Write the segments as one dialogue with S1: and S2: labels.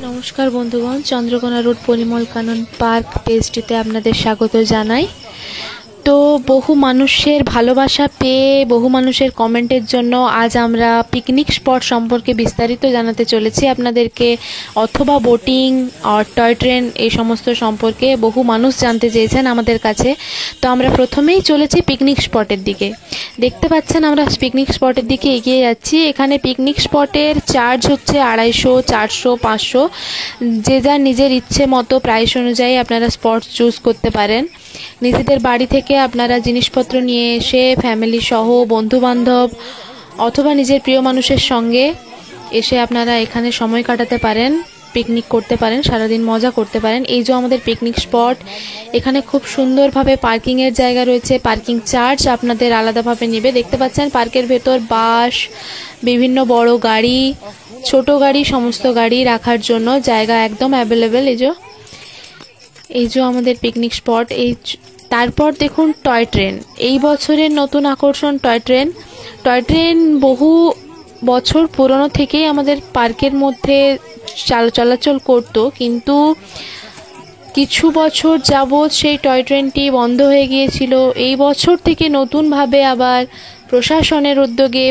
S1: নমস্কার বন্ধুগণ, Chandrakona road Parimal Kanan park পেজটিতে আপনাদের স্বাগত জানাই। তো বহু মানুষের ভালোবাসা পেয়ে বহু মানুষের কমেন্টের জন্য আজ আমরা পিকনিক স্পট সম্পর্কে বিস্তারিত জানাতে চলেছি আপনাদেরকে, অথবা বোটিং আর টয় ট্রেন এই সমস্ত সম্পর্কে বহু মানুষ জানতে চেয়েছেন আমাদের কাছে। তো আমরা প্রথমেই চলেছি পিকনিক স্পটের দিকে। দেখতে পাচ্ছেন আমরা পিকনিক স্পটের দিকে এগিয়ে যাচ্ছি। এখানে পিকনিক স্পটের চার্জ হচ্ছে 250, 400, 500, যে যার নিজের ইচ্ছে মতো প্রাইস অনুযায়ী আপনারা স্পট চুজ করতে পারেন। নিজেদের বাড়ি থেকে আপনারা জিনিসপত্র নিয়ে এসে ফ্যামিলি সহ বন্ধুবান্ধব অথবা নিজের প্রিয় মানুষের সঙ্গে এসে আপনারা এখানে সময় কাটাতে পারেন, পিকনিক করতে পারেন, সারাদিন মজা করতে পারেন। এই যে আমাদের পিকনিক স্পট, এখানে খুব সুন্দরভাবে পার্কিংয়ের জায়গা রয়েছে। পার্কিং চার্জ আপনাদের আলাদাভাবে নেবে। দেখতে পাচ্ছেন পার্কের ভেতর বাস, বিভিন্ন বড় গাড়ি, ছোট গাড়ি, সমস্ত গাড়ি রাখার জন্য জায়গা একদম অ্যাভেলেবেল। এই যে আমাদের পিকনিক স্পট। তারপর দেখুন টয় ট্রেন, এই বছরের নতুন আকর্ষণ টয় ট্রেন। টয় ট্রেন বহু বছর পুরনো থেকেই আমাদের পার্কের মধ্যে চলাচল করতো, কিন্তু কিছু বছর যাবৎ সেই টয় ট্রেনটি বন্ধ হয়ে গিয়েছিল। এই বছর থেকে নতুনভাবে আবার প্রশাসনের উদ্যোগে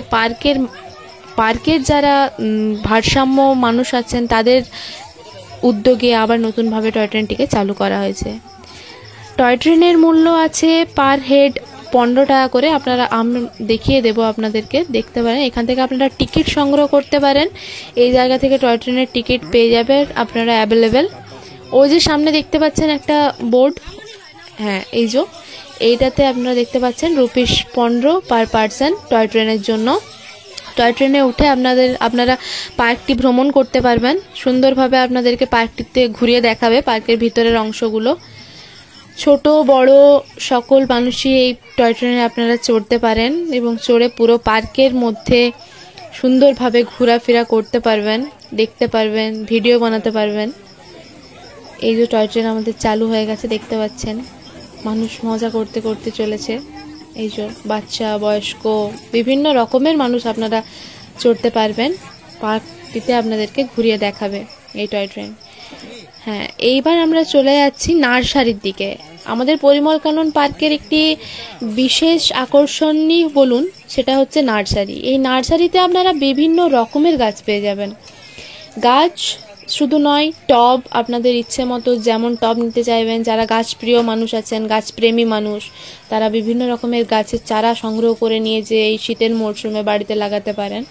S1: পার্কের যারা ভারসাম্য মানুষ আছেন তাদের উদ্যোগে আবার নতুনভাবে টয় ট্রেনটিকে চালু করা হয়েছে। টয় ট্রেনের মূল্য আছে পার হেড 15 টাকা করে। আপনারা দেখিয়ে দেব আপনাদেরকে, দেখতে পারেন। এখান থেকে আপনারা টিকিট সংগ্রহ করতে পারেন। এই জায়গা থেকে টয় ট্রেনের টিকিট পেয়ে যাবেন আপনারা অ্যাভেলেবেল। ওই যে সামনে দেখতে পাচ্ছেন একটা বোর্ড, হ্যাঁ এই যে এইটাতে আপনারা দেখতে পাচ্ছেন ₹15 পার পার্সন টয় ট্রেনের জন্য। টয় ট্রেনে উঠে আপনারা পার্কটি ভ্রমণ করতে পারবেন। সুন্দরভাবে আপনাদেরকে পার্কটিতে ঘুরিয়ে দেখাবে পার্কের ভিতরের অংশগুলো। ছোট বড় সকল মানুষই এই টয় ট্রেনে আপনারা চড়তে পারেন এবং চড়ে পুরো পার্কের মধ্যে সুন্দরভাবে ঘোরাফেরা করতে পারবেন, দেখতে পারবেন, ভিডিও বানাতে পারবেন। এই যে টয় ট্রেন আমাদের চালু হয়ে গেছে, দেখতে পাচ্ছেন মানুষ মজা করতে করতে চলেছে। এই যে বাচ্চা, বয়স্ক, বিভিন্ন রকমের মানুষ আপনারা চড়তে পারবেন। পার্কটিতে আপনাদেরকে ঘুরিয়ে দেখাবে এই টয় ট্রেন। হ্যাঁ, এইবার আমরা চলে যাচ্ছি নার্সারির দিকে। আমাদের পরিমল কানন পার্কের একটি বিশেষ আকর্ষণই বলুন, সেটা হচ্ছে নার্সারি। এই নার্সারিতে আপনারা বিভিন্ন রকমের গাছ পেয়ে যাবেন। গাছ শুধু নয়, টব আপনাদের ইচ্ছে মতো যেমন টব নিতে চাইবেন, যারা গাছ প্রিয় মানুষ আছেন, গাছপ্রেমী মানুষ, তারা বিভিন্ন রকমের গাছের চারা সংগ্রহ করে নিয়ে যে এই শীতের মরশুমে বাড়িতে লাগাতে পারেন।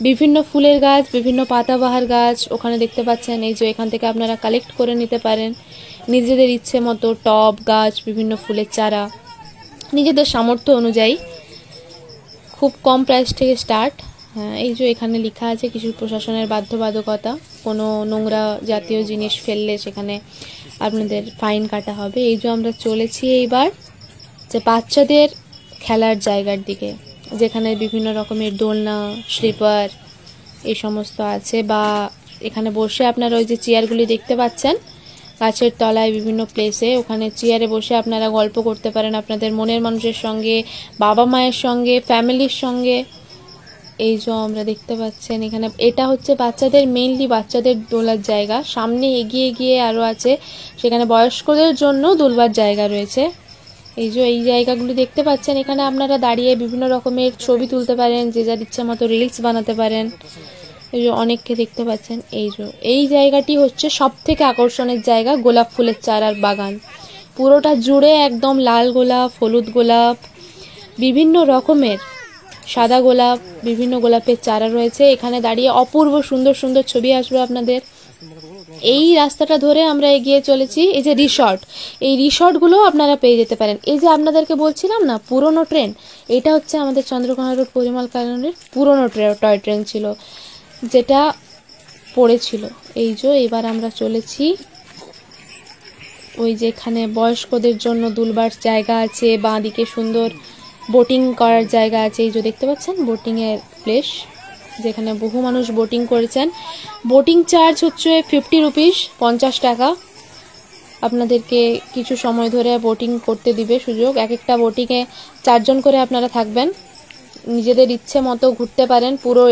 S1: বিভিন্ন ফুলের গাছ, বিভিন্ন পাতাবাহার গাছ ওখানে দেখতে পাচ্ছেন। এই যে এখান থেকে আপনারা কালেক্ট করে নিতে পারেন নিজেদের ইচ্ছে মতো টব গাছ, বিভিন্ন ফুলের চারা নিজেদের সামর্থ্য অনুযায়ী। খুব কম প্রাইস থেকে স্টার্ট। হ্যাঁ, এই যে এখানে লেখা আছে কিছু প্রশাসনের বাধ্যবাধকতা, কোনো নোংরা জাতীয় জিনিস ফেললে সেখানে আপনাদের ফাইন কাটা হবে। এই যে আমরা চলেছি এইবার যে বাচ্চাদের খেলার জায়গার দিকে, যেখানে বিভিন্ন রকমের দোলনা, স্লিপার এই সমস্ত আছে। বা এখানে বসে আপনারা ওই যে চেয়ারগুলি দেখতে পাচ্ছেন গাছের তলায় বিভিন্ন প্লেসে, ওখানে চেয়ারে বসে আপনারা গল্প করতে পারেন আপনাদের মনের মানুষের সঙ্গে, বাবা মায়ের সঙ্গে, ফ্যামিলির সঙ্গে। এই যে আমরা দেখতে পাচ্ছেন এখানে, এটা হচ্ছে বাচ্চাদের, মেইনলি বাচ্চাদের দোলার জায়গা। সামনে এগিয়ে গিয়ে আরও আছে, সেখানে বয়স্কদের জন্য দুলবার জায়গা রয়েছে। এই যে এই জায়গাগুলি দেখতে পাচ্ছেন, এখানে আপনারা দাঁড়িয়ে বিভিন্ন রকমের ছবি তুলতে পারেন, যে যার ইচ্ছা মতো রিলস বানাতে পারেন। এই যে অনেককে দেখতে পাচ্ছেন। এই জায়গাটি হচ্ছে সব থেকে আকর্ষণের জায়গা, গোলাপ ফুলের চারার বাগান। পুরোটা জুড়ে একদম লাল গোলাপ, হলুদ গোলাপ, বিভিন্ন রকমের সাদা গোলাপ, বিভিন্ন গোলাপের চারা রয়েছে। এখানে দাঁড়িয়ে অপূর্ব সুন্দর সুন্দর ছবি আসবে আপনাদের। এই রাস্তাটা ধরে আমরা এগিয়ে চলেছি। এই যে রিসর্ট, এই রিসর্টগুলো আপনারা পেয়ে যেতে পারেন। এই যে আপনাদেরকে বলছিলাম না পুরনো ট্রেন, এটা হচ্ছে আমাদের চন্দ্রকোনা রোড পরিমল কাননের পুরনো টয় ট্রেন ছিল, যেটা পড়েছিল। এই যে এবার আমরা চলেছি ওই যে এখানে বয়স্কদের জন্য দুলবার জায়গা আছে, বাঁ দিকে সুন্দর বোটিং করার জায়গা আছে। এই যে দেখতে পাচ্ছেন বোটিংয়ের প্লেস, যেখানে বহু মানুষ বোটিং করেছেন। বোটিং চার্জ হচ্ছে 50 রুপিস, 50 টাকা। আপনাদেরকে কিছু সময় ধরে বোটিং করতে দিবে সুযোগ। এক একটা বোটিংয়ে 4 জন করে আপনারা থাকবেন, নিজেদের ইচ্ছে মতো ঘুরতে পারেন পুরো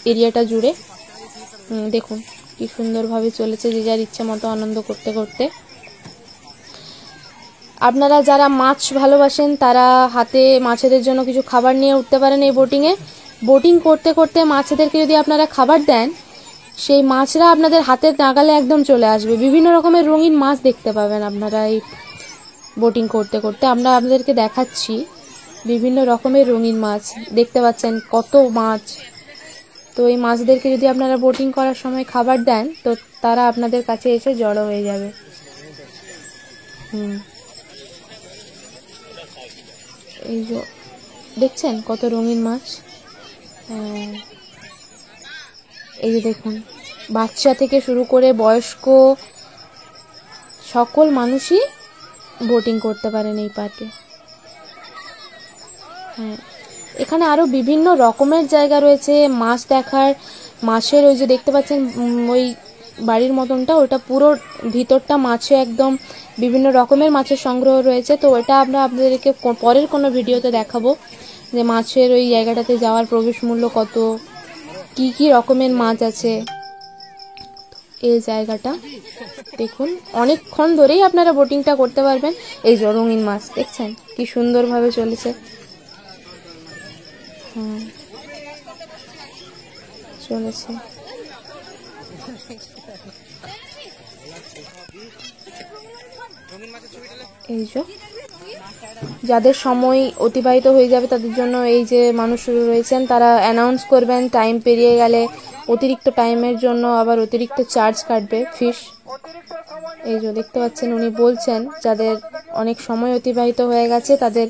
S1: এরিয়াটা জুড়ে। দেখুন কি সুন্দরভাবে চলেছে, যে যার ইচ্ছে মতো আনন্দ করতে করতে। আপনারা যারা মাছ ভালোবাসেন তারা হাতে মাছেদের জন্য কিছু খাবার নিয়ে উঠতে পারেন এই বোটিংয়ে। বোটিং করতে করতে মাছেদেরকে যদি আপনারা খাবার দেন, সেই মাছরা আপনাদের হাতের নাগালে একদম চলে আসবে। বিভিন্ন রকমের রঙিন মাছ দেখতে পাবেন আপনারা এই বোটিং করতে করতে। আমরা আপনাদেরকে দেখাচ্ছি বিভিন্ন রকমের রঙিন মাছ, দেখতে পাচ্ছেন কত মাছ। তো এই মাছদেরকে যদি আপনারা বোটিং করার সময় খাবার দেন, তো তারা আপনাদের কাছে এসে জড়ো হয়ে যাবে। এই যে দেখছেন কত রঙিন মাছ। এই যে দেখুন, বাচ্চা থেকে শুরু করে বয়স্ক সকল মানুষই বোটিং করতে পারেন এই পার্কে। এখানে আরো বিভিন্ন রকমের জায়গা রয়েছে মাছ দেখার। মাছের ওই যে দেখতে পাচ্ছেন ওই বাড়ির মতনটা, ওটা পুরো ভিতরটা মাছে একদম বিভিন্ন রকমের মাছের সংগ্রহ রয়েছে। তো ওটা আমরা আপনাদেরকে পরের কোনো ভিডিওতে দেখাবো, যে মাছের ওই জায়গাটাতে যাওয়ার প্রবেশ মূল্য কত, কি কি রকমের মাছ আছে। এই জায়গাটা দেখুন, অনেকক্ষণ ধরেই আপনারা বোটিংটা করতে পারবেন। এই যে রঙিন মাছ দেখছেন কি সুন্দরভাবে চলেছে। চলেছে এই যে যাদের সময় অতিবাহিত হয়ে যাবে তাদের জন্য এই যে মানুষ রয়েছেন, তারা অ্যানাউন্স করবেন টাইম পেরিয়ে গেলে অতিরিক্ত টাইমের জন্য আবার অতিরিক্ত চার্জ কাটবে, ফিস। এই যে দেখতে পাচ্ছেন উনি বলছেন যাদের অনেক সময় অতিবাহিত হয়ে গেছে তাদের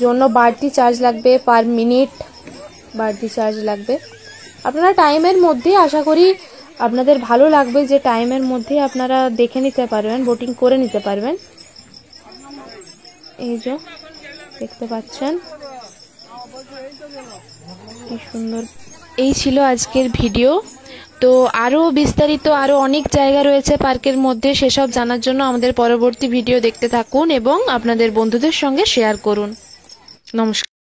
S1: জন্য বাড়তি চার্জ লাগবে, পার মিনিট বাড়তি চার্জ লাগবে। আপনারা টাইমের মধ্যে, আশা করি আপনাদের ভালো লাগবে যে টাইমের মধ্যে আপনারা দেখে নিতে পারবেন, বোটিং করে নিতে পারবেন। এই যে দেখতে পাচ্ছেন কি সুন্দর। এই ছিল আজকের ভিডিও। তো আরও বিস্তারিত আরও অনেক জায়গা রয়েছে পার্কের মধ্যে, সেসব জানার জন্য আমাদের পরবর্তী ভিডিও দেখতে থাকুন এবং আপনাদের বন্ধুদের সঙ্গে শেয়ার করুন। নমস্কার।